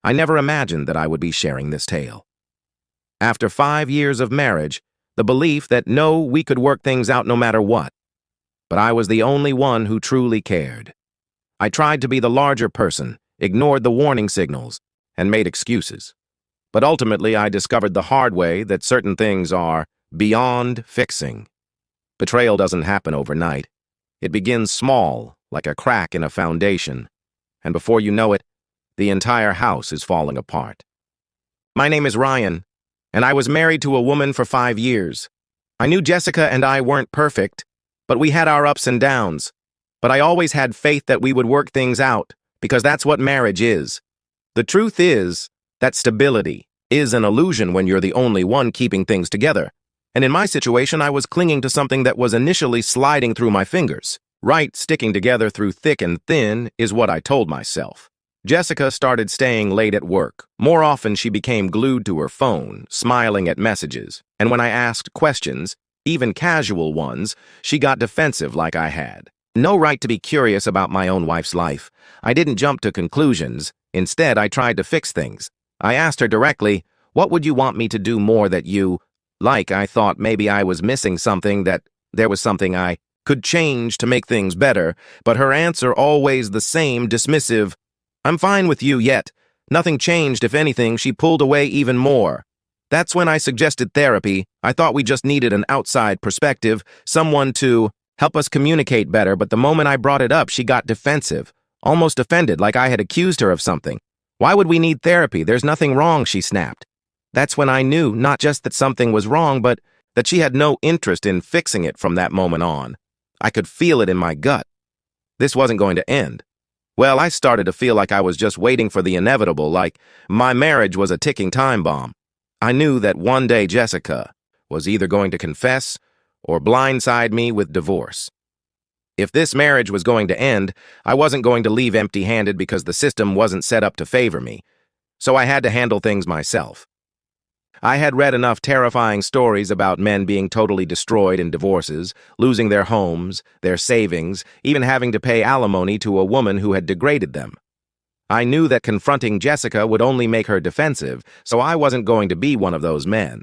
I never imagined that I would be sharing this tale. After 5 years of marriage, the belief that no, we could work things out no matter what. But I was the only one who truly cared. I tried to be the larger person, ignored the warning signals, and made excuses. But ultimately, I discovered the hard way that certain things are beyond fixing. Betrayal doesn't happen overnight. It begins small, like a crack in a foundation. And before you know it, the entire house is falling apart. My name is Ryan, and I was married to a woman for 5 years. I knew Jessica and I weren't perfect, but we had our ups and downs. But I always had faith that we would work things out, because that's what marriage is. The truth is that stability is an illusion when you're the only one keeping things together. And in my situation, I was clinging to something that was initially sliding through my fingers. Right, sticking together through thick and thin is what I told myself. Jessica started staying late at work. More often, she became glued to her phone, smiling at messages. And when I asked questions, even casual ones, she got defensive like I had. No right to be curious about my own wife's life. I didn't jump to conclusions. Instead, I tried to fix things. I asked her directly, "What would you want me to do more that you..." Like I thought maybe I was missing something, that there was something I could change to make things better, but her answer always the same, dismissive. "I'm fine with you yet." Nothing changed. If anything, she pulled away even more. That's when I suggested therapy. I thought we just needed an outside perspective, someone to help us communicate better, but the moment I brought it up, she got defensive, almost offended, like I had accused her of something. "Why would we need therapy? There's nothing wrong," she snapped. That's when I knew not just that something was wrong, but that she had no interest in fixing it from that moment on. I could feel it in my gut. This wasn't going to end. Well, I started to feel like I was just waiting for the inevitable, like my marriage was a ticking time bomb. I knew that one day Jessica was either going to confess or blindside me with divorce. If this marriage was going to end, I wasn't going to leave empty-handed because the system wasn't set up to favor me. So I had to handle things myself. I had read enough terrifying stories about men being totally destroyed in divorces, losing their homes, their savings, even having to pay alimony to a woman who had degraded them. I knew that confronting Jessica would only make her defensive, so I wasn't going to be one of those men.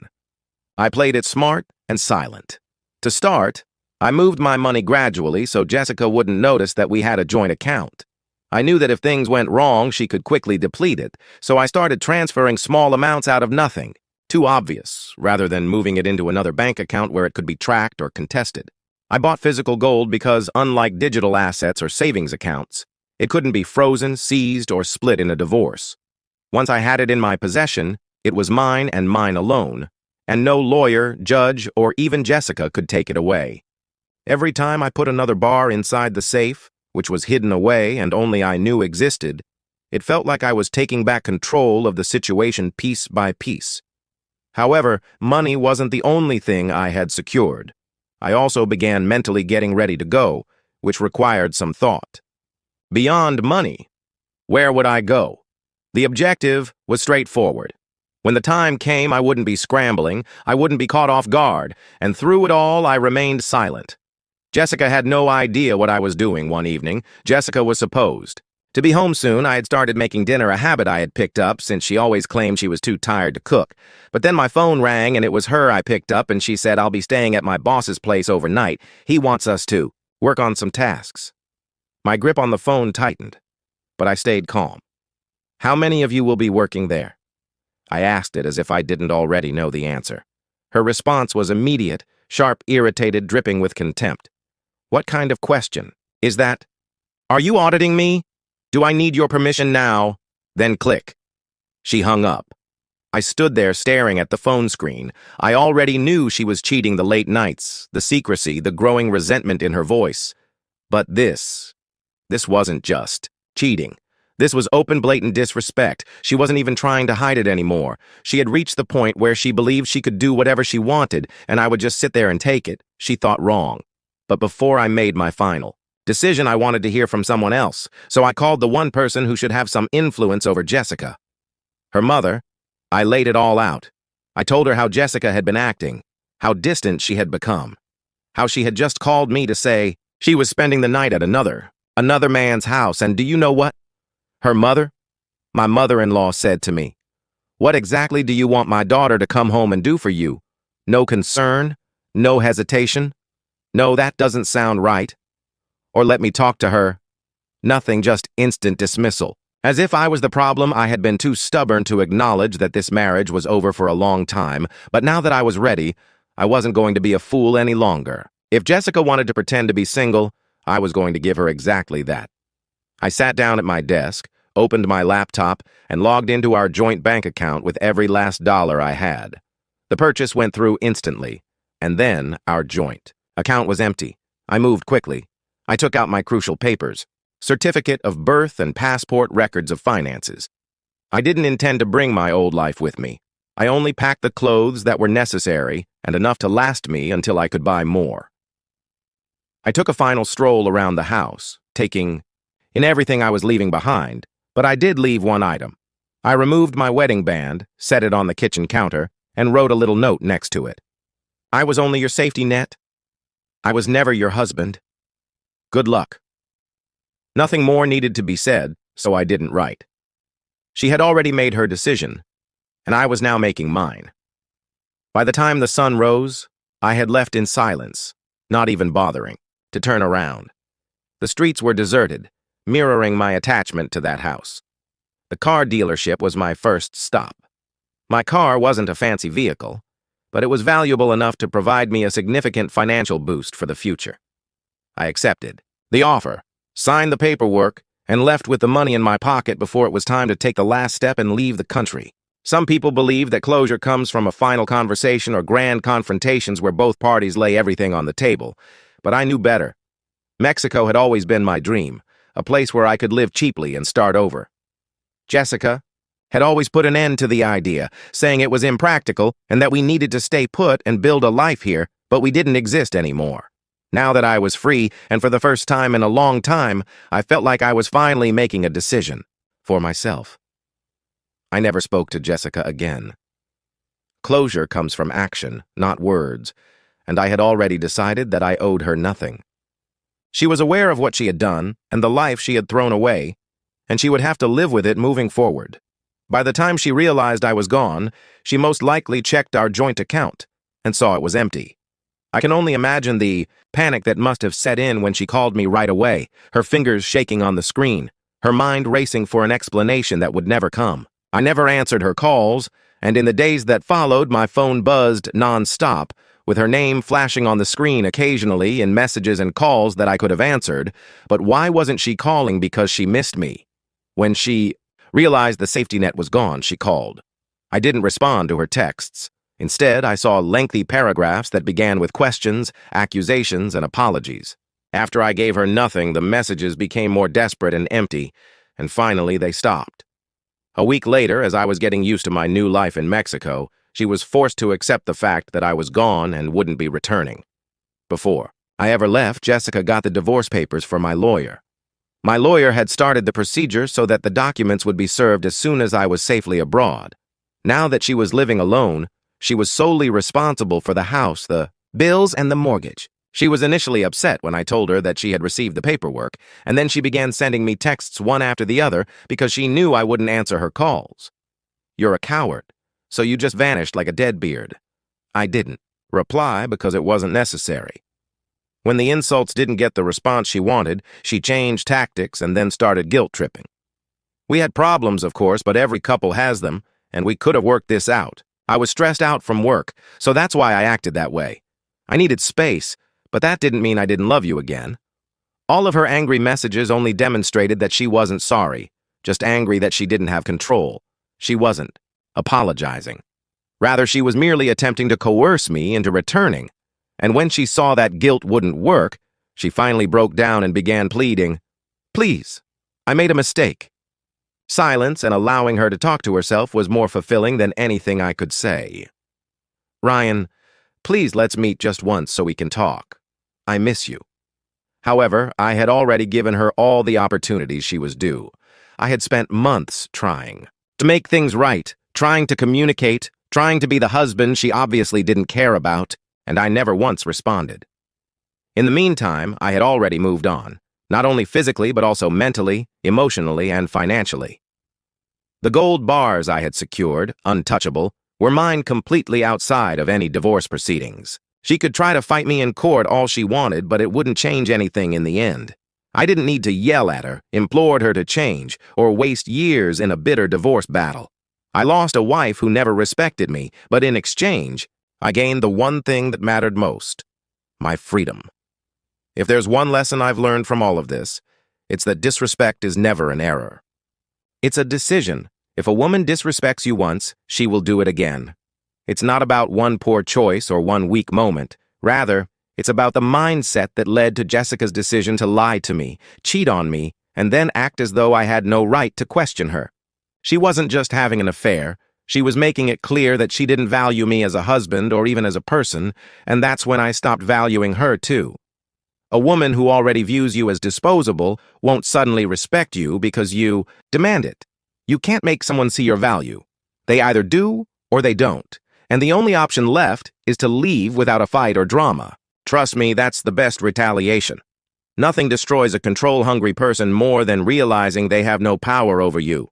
I played it smart and silent. To start, I moved my money gradually so Jessica wouldn't notice that we had a joint account. I knew that if things went wrong, she could quickly deplete it, so I started transferring small amounts out of nothing. Too obvious, rather than moving it into another bank account where it could be tracked or contested. I bought physical gold because, unlike digital assets or savings accounts, it couldn't be frozen, seized, or split in a divorce. Once I had it in my possession, it was mine and mine alone, and no lawyer, judge, or even Jessica could take it away. Every time I put another bar inside the safe, which was hidden away and only I knew existed, it felt like I was taking back control of the situation piece by piece. However, money wasn't the only thing I had secured. I also began mentally getting ready to go, which required some thought. Beyond money, where would I go? The objective was straightforward. When the time came, I wouldn't be scrambling, I wouldn't be caught off guard, and through it all, I remained silent. Jessica had no idea what I was doing one evening. Jessica was supposed to be home soon. I had started making dinner a habit I had picked up since she always claimed she was too tired to cook. But then my phone rang and it was her I picked up, and she said, "I'll be staying at my boss's place overnight. He wants us to work on some tasks." My grip on the phone tightened, but I stayed calm. "How many of you will be working there?" I asked it as if I didn't already know the answer. Her response was immediate, sharp, irritated, dripping with contempt. "What kind of question is that? Are you auditing me? Do I need your permission now?" Then click. She hung up. I stood there staring at the phone screen. I already knew she was cheating: the late nights, the secrecy, the growing resentment in her voice. But this wasn't just cheating. This was open, blatant disrespect. She wasn't even trying to hide it anymore. She had reached the point where she believed she could do whatever she wanted, and I would just sit there and take it. She thought wrong. But before I made my final decision, I wanted to hear from someone else, so I called the one person who should have some influence over Jessica. Her mother. I laid it all out. I told her how Jessica had been acting, how distant she had become, how she had just called me to say she was spending the night at another man's house, and do you know what? Her mother My mother-in-law said to me, "What exactly do you want my daughter to come home and do for you? No concern? No hesitation? No, that doesn't sound right. Or let me talk to her." Nothing, just instant dismissal. As if I was the problem, I had been too stubborn to acknowledge that this marriage was over for a long time, but now that I was ready, I wasn't going to be a fool any longer. If Jessica wanted to pretend to be single, I was going to give her exactly that. I sat down at my desk, opened my laptop, and logged into our joint bank account with every last dollar I had. The purchase went through instantly, and then our joint account was empty. I moved quickly. I took out my crucial papers, certificate of birth and passport records of finances. I didn't intend to bring my old life with me. I only packed the clothes that were necessary and enough to last me until I could buy more. I took a final stroll around the house, taking in everything I was leaving behind, but I did leave one item. I removed my wedding band, set it on the kitchen counter, and wrote a little note next to it. "I was only your safety net. I was never your husband. Good luck." Nothing more needed to be said, so I didn't write. She had already made her decision, and I was now making mine. By the time the sun rose, I had left in silence, not even bothering to turn around. The streets were deserted, mirroring my attachment to that house. The car dealership was my first stop. My car wasn't a fancy vehicle, but it was valuable enough to provide me a significant financial boost for the future. I accepted the offer, signed the paperwork, and left with the money in my pocket before it was time to take the last step and leave the country. Some people believe that closure comes from a final conversation or grand confrontations where both parties lay everything on the table, but I knew better. Mexico had always been my dream, a place where I could live cheaply and start over. Jessica had always put an end to the idea, saying it was impractical and that we needed to stay put and build a life here, but we didn't exist anymore. Now that I was free, and for the first time in a long time, I felt like I was finally making a decision for myself. I never spoke to Jessica again. Closure comes from action, not words, and I had already decided that I owed her nothing. She was aware of what she had done and the life she had thrown away, and she would have to live with it moving forward. By the time she realized I was gone, she most likely checked our joint account and saw it was empty. I can only imagine the panic that must have set in when she called me right away, her fingers shaking on the screen, her mind racing for an explanation that would never come. I never answered her calls, and in the days that followed, my phone buzzed non-stop, with her name flashing on the screen occasionally in messages and calls that I could have answered. But why wasn't she calling because she missed me? When she realized the safety net was gone, she called. I didn't respond to her texts. Instead, I saw lengthy paragraphs that began with questions, accusations, and apologies. After I gave her nothing, the messages became more desperate and empty, and finally they stopped. A week later, as I was getting used to my new life in Mexico, she was forced to accept the fact that I was gone and wouldn't be returning. Before I ever left, Jessica got the divorce papers for my lawyer. My lawyer had started the procedure so that the documents would be served as soon as I was safely abroad. Now that she was living alone, she was solely responsible for the house, the bills, and the mortgage. She was initially upset when I told her that she had received the paperwork, and then she began sending me texts one after the other because she knew I wouldn't answer her calls. "You're a coward, so you just vanished like a deadbeard." I didn't reply because it wasn't necessary. When the insults didn't get the response she wanted, she changed tactics and then started guilt-tripping. We had problems, of course, but every couple has them, and we could have worked this out. I was stressed out from work, so that's why I acted that way. I needed space, but that didn't mean I didn't love you again. All of her angry messages only demonstrated that she wasn't sorry, just angry that she didn't have control. She wasn't apologizing. Rather, she was merely attempting to coerce me into returning. And when she saw that guilt wouldn't work, she finally broke down and began pleading, "Please, I made a mistake." Silence and allowing her to talk to herself was more fulfilling than anything I could say. "Ryan, please let's meet just once so we can talk. I miss you." However, I had already given her all the opportunities she was due. I had spent months trying to make things right, trying to communicate, trying to be the husband she obviously didn't care about, and I never once responded. In the meantime, I had already moved on, not only physically but also mentally, emotionally, and financially. The gold bars I had secured, untouchable, were mine completely outside of any divorce proceedings. She could try to fight me in court all she wanted, but it wouldn't change anything in the end. I didn't need to yell at her, implored her to change, or waste years in a bitter divorce battle. I lost a wife who never respected me, but in exchange, I gained the one thing that mattered most: my freedom. If there's one lesson I've learned from all of this, it's that disrespect is never an error. It's a decision. If a woman disrespects you once, she will do it again. It's not about one poor choice or one weak moment. Rather, it's about the mindset that led to Jessica's decision to lie to me, cheat on me, and then act as though I had no right to question her. She wasn't just having an affair. She was making it clear that she didn't value me as a husband or even as a person, and that's when I stopped valuing her too. A woman who already views you as disposable won't suddenly respect you because you demand it. You can't make someone see your value. They either do or they don't, and the only option left is to leave without a fight or drama. Trust me, that's the best retaliation. Nothing destroys a control-hungry person more than realizing they have no power over you.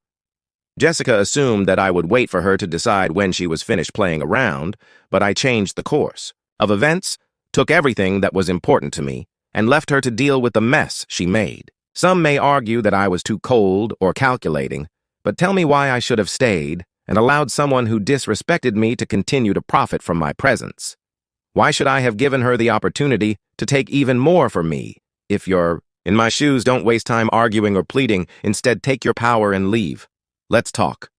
Jessica assumed that I would wait for her to decide when she was finished playing around, but I changed the course of events, took everything that was important to me, and left her to deal with the mess she made. Some may argue that I was too cold or calculating, but tell me why I should have stayed and allowed someone who disrespected me to continue to profit from my presence. Why should I have given her the opportunity to take even more from me? If you're in my shoes, don't waste time arguing or pleading. Instead, take your power and leave. Let's talk.